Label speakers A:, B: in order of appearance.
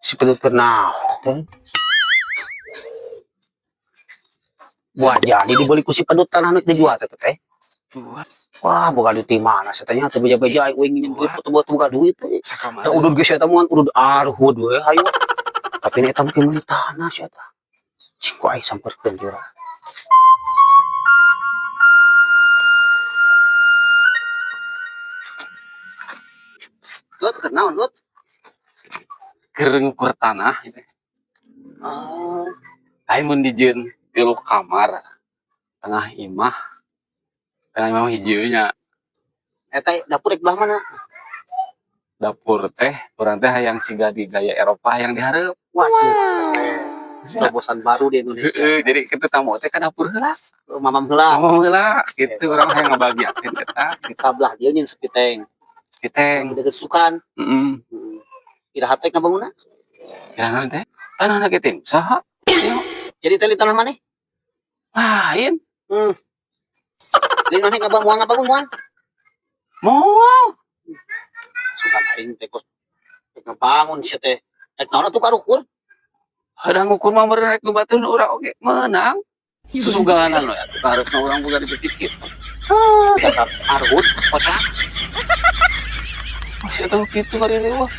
A: Si Pedut pernah. Wah, jadi dibeli ku si Pedut tanah nu dijual teh teh. Wah, boga duit di mana? Satanya teu beja-beja aing ingin duit foto buat boga duit teh.
B: Sakamana.
A: Udud geus eta moal udud arhud we hayu. Tapi ini eta mungkin meuli tanah sia eta. Cing ku aing sampeurkeun jurang. Lut kenaon lut?
B: Keur ngukur tanah gitu.
A: Oh,
B: Aing mun dijieun 3 kamar. Tengah imah hijaunya.
A: eta dapur di belah mana?
B: Dapur teh urang teh hayang siga di gaya Eropa yang dihareup.
A: Waduh. Terobosan baru di Indonesia.
B: Jadi kita tamu teh ka dapur heula.
A: Mamam heula.
B: Oh heula gitu urang hayang ngabagiakeun eta.
A: Kita belah dia nyin sepiteng.
B: Piteng.
A: Deket sukan.
B: Heeh.
A: Iraha teh ngabanguna.
B: Kira teh tanah kiting saha?
A: Jadi teh di tanah maneh?
B: Lain.
A: Lain maneh ngabangun moal.
B: Moal.
A: Sugan aing teh kos ngebangun sia teh. Ek naon atuh karukur?
B: Hadang ngukur mah meureun rek nu baturan urang oge meunang. Susuganan we atuh hareup urang boga dipikir.
A: Dasar arhut kocak.
B: Masih tahu gitu kali ini wah.